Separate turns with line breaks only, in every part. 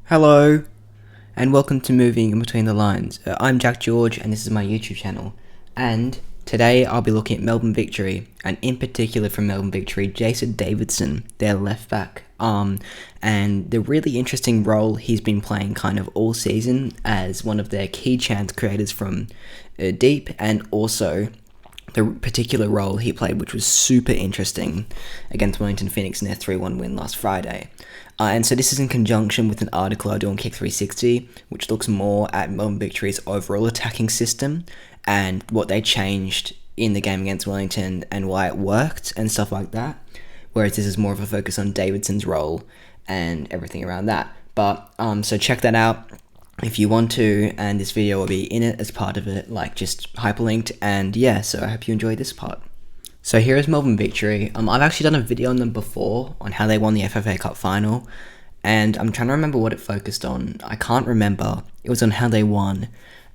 Hello, and welcome to Moving in Between the Lines. I'm Jack George, and this is my YouTube channel. And today I'll be looking at Melbourne Victory, and in particular from Melbourne Victory, Jason Davidson, their left back. And the really interesting role he's been playing kind of all season as one of their key chance creators from deep, and also the particular role he played, which was super interesting against Wellington Phoenix in their 3-1 win last Friday. And so this is in conjunction with an article I do on Kick 360, which looks more at Melbourne Victory's overall attacking system and what they changed in the game against Wellington and why it worked and stuff like that. Whereas this is more of a focus on Davidson's role and everything around that. But so check that out if you want to, and this video will be in it as part of it, like just hyperlinked. And yeah, so I hope you enjoy this part. So here is Melbourne Victory. I've actually done a video on them before on how they won the FFA Cup final, and I'm trying to remember what it focused on. I can't remember. It was on how they won,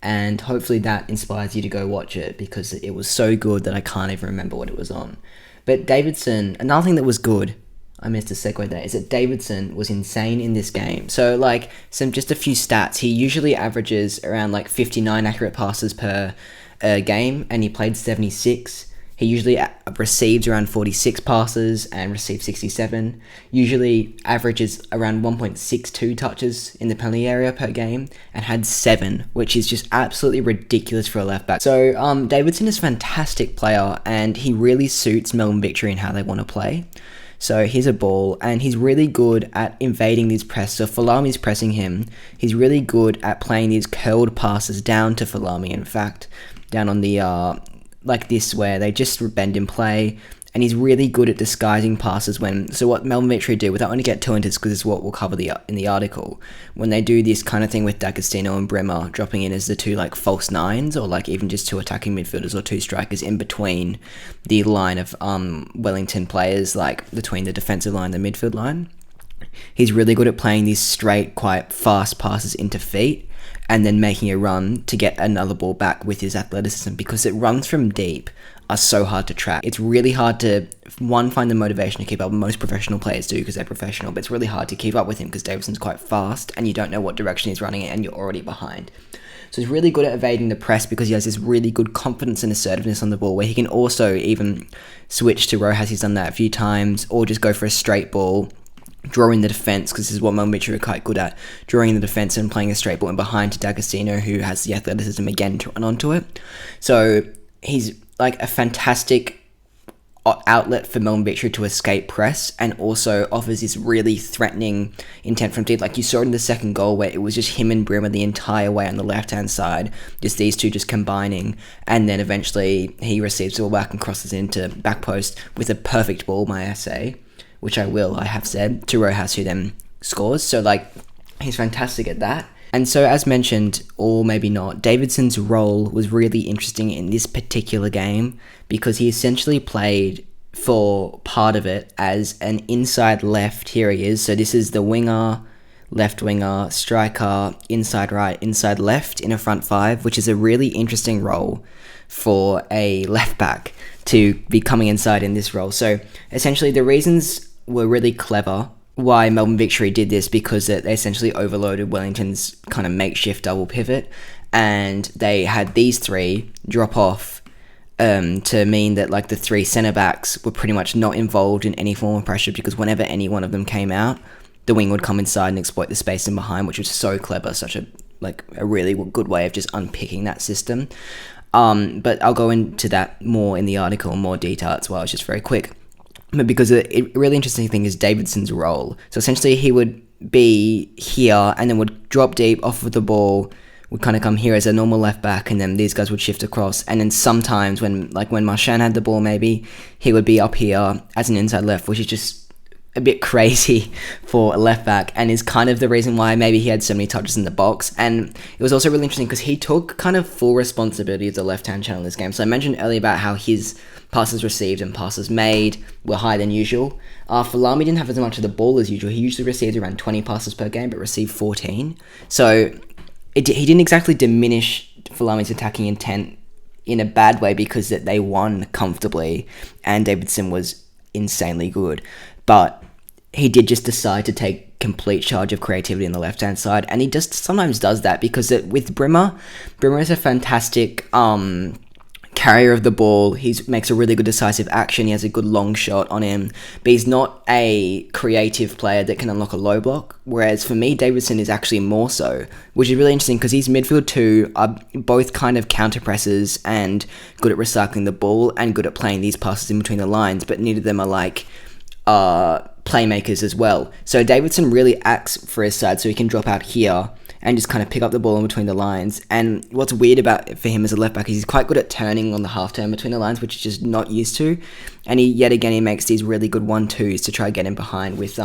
and hopefully that inspires you to go watch it because it was so good that I can't even remember what it was on. But Davidson, another thing that was good, I missed a segue there, is that Davidson was insane in this game. So like just a few stats. He usually averages around like 59 accurate passes per game, and he played 76. He usually receives around 46 passes and receives 67. Usually averages around 1.62 touches in the penalty area per game and had 7, which is just absolutely ridiculous for a left back. So Davidson is a fantastic player, and he really suits Melbourne Victory and how they want to play. So here's a ball, and he's really good at invading these press. So Falami's pressing him. He's really good at playing these curled passes down to Falami, in fact, down on the like this, where they just bend in play, and he's really good at disguising passes when. So what Melbourne Victory do, without only get too into this, because this is what we'll cover in the article, when they do this kind of thing with Davidson and Bremer dropping in as the two like false nines, or like even just two attacking midfielders or two strikers in between the line of Wellington players, like between the defensive line and the midfield line. He's really good at playing these straight, quite fast passes into feet, and then making a run to get another ball back with his athleticism, because it runs from deep are so hard to track. It's really hard to, find the motivation to keep up. Most professional players do because they're professional, but it's really hard to keep up with him because Davidson's quite fast and you don't know what direction he's running in and you're already behind. So he's really good at evading the press because he has this really good confidence and assertiveness on the ball, where he can also even switch to Rojas. He's done that a few times, or just go for a straight ball, drawing the defence, because this is what Melbourne Victory are quite good at, drawing the defence and playing a straight ball in behind to Davidson, who has the athleticism again to run onto it. So he's like a fantastic outlet for Melbourne Victory to escape press, and also offers this really threatening intent from deep. Like you saw in the second goal, where it was just him and Bremer the entire way on the left-hand side, just these two just combining, and then eventually he receives the ball back and crosses into back post with a perfect ball, may I say, which I have said, to Rojas, who then scores. So, like, he's fantastic at that. And so, as mentioned, or maybe not, Davidson's role was really interesting in this particular game because he essentially played for part of it as an inside left. Here he is. So this is the winger, left winger, striker, inside right, inside left in a front five, which is a really interesting role for a left back to be coming inside in this role. So essentially the reasons were really clever why Melbourne Victory did this, because they essentially overloaded Wellington's kind of makeshift double pivot, and they had these three drop off to mean that like the three centre backs were pretty much not involved in any form of pressure, because whenever any one of them came out, the wing would come inside and exploit the space in behind, which was so clever, such a really good way of just unpicking that system. But I'll go into that more in the article in more detail as well. It's just very quick. But because a really interesting thing is Davidson's role. So essentially he would be here and then would drop deep off of the ball, would kind of come here as a normal left back, and then these guys would shift across. And then sometimes when Marchand had the ball, maybe he would be up here as an inside left, which is just a bit crazy for a left back, and is kind of the reason why maybe he had so many touches in the box. And it was also really interesting because he took kind of full responsibility of the left-hand channel in this game. So I mentioned earlier about how his passes received and passes made were higher than usual. Falami didn't have as much of the ball as usual. He usually received around 20 passes per game, but received 14. So he didn't exactly diminish Falami's attacking intent in a bad way, because that they won comfortably and Davidson was insanely good. But he did just decide to take complete charge of creativity on the left-hand side, and he just sometimes does that because with Brimmer is a fantastic carrier of the ball. He makes a really good decisive action. He has a good long shot on him, but he's not a creative player that can unlock a low block. Whereas for me, Davidson is actually more so, which is really interesting because he's midfield too, are both kind of counter presses and good at recycling the ball and good at playing these passes in between the lines, but neither of them are like playmakers as well. So Davidson really acts for his side, so he can drop out here and just kind of pick up the ball in between the lines. And what's weird about for him as a left back is he's quite good at turning on the half turn between the lines, which he's just not used to. And he makes these really good 1-2s to try to get him behind with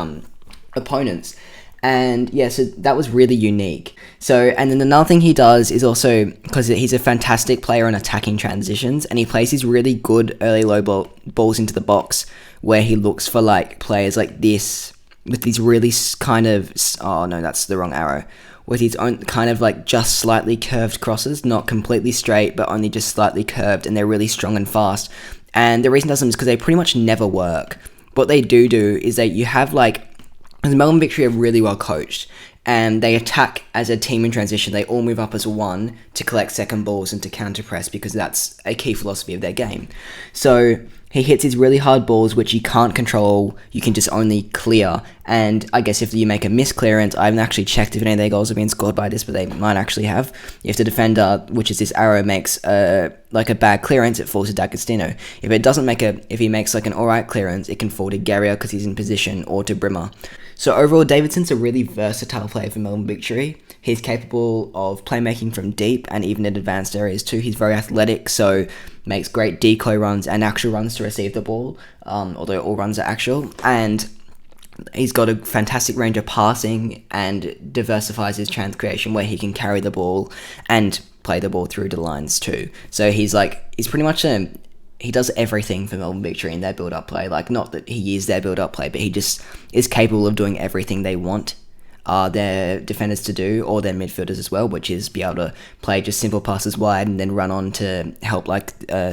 opponents. And yeah, so that was really unique. So, and then another thing he does is also, because he's a fantastic player on attacking transitions, and he plays these really good early low balls into the box where he looks for like players like this with these really kind of, oh no, that's the wrong arrow, with his own kind of like just slightly curved crosses, not completely straight, but only just slightly curved, and they're really strong and fast. And the reason he does them is because they pretty much never work. What they do is that you have like, the Melbourne Victory are really well coached, and they attack as a team in transition. They all move up as one to collect second balls and to counter press because that's a key philosophy of their game. So he hits these really hard balls which you can't control, you can just only clear. And I guess if you make a misclearance, I haven't actually checked if any of their goals have been scored by this, but they might actually have. If the defender, which is this arrow, makes like a bad clearance, it falls to D'Agostino. If he makes like an alright clearance, it can fall to Guerrier because he's in position, or to Brimmer. So overall, Davidson's a really versatile player for Melbourne Victory. He's capable of playmaking from deep and even in advanced areas too. He's very athletic, so makes great decoy runs and actual runs to receive the ball, although all runs are actual. And he's got a fantastic range of passing and diversifies his chance creation where he can carry the ball and play the ball through the lines too. So he's pretty much he does everything for Melbourne Victory in their build-up play. Like, not that he is their build-up play, but he just is capable of doing everything they want their defenders to do, or their midfielders as well, which is be able to play just simple passes wide and then run on to help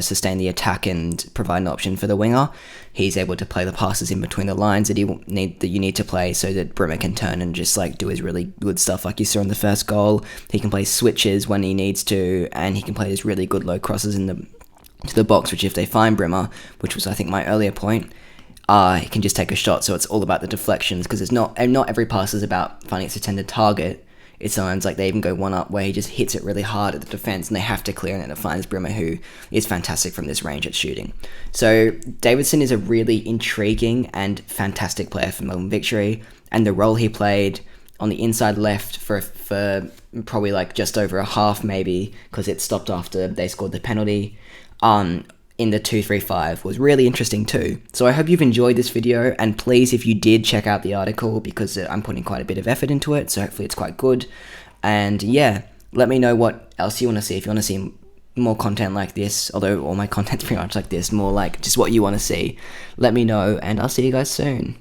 sustain the attack and provide an option for the winger. He's able to play the passes in between the lines that you need to play so that Brimmer can turn and just like do his really good stuff like you saw in the first goal. He can play switches when he needs to, and he can play these really good low crosses to the box, which if they find Brimmer, which was I think my earlier point, he can just take a shot. So it's all about the deflections, because not every pass is about finding its intended target. It's sometimes like they even go one up where he just hits it really hard at the defense and they have to clear, and it finds Brimmer, who is fantastic from this range at shooting. So Davidson is a really intriguing and fantastic player for Melbourne Victory, and the role he played on the inside left for probably like just over a half maybe, because it stopped after they scored the penalty, in the 2-3-5 was really interesting too. So I hope you've enjoyed this video, and please, if you did, check out the article because I'm putting quite a bit of effort into it, so hopefully it's quite good. And yeah, let me know what else you want to see. If you want to see more content like this, although all my content's pretty much like this, more like just what you want to see, let me know, and I'll see you guys soon.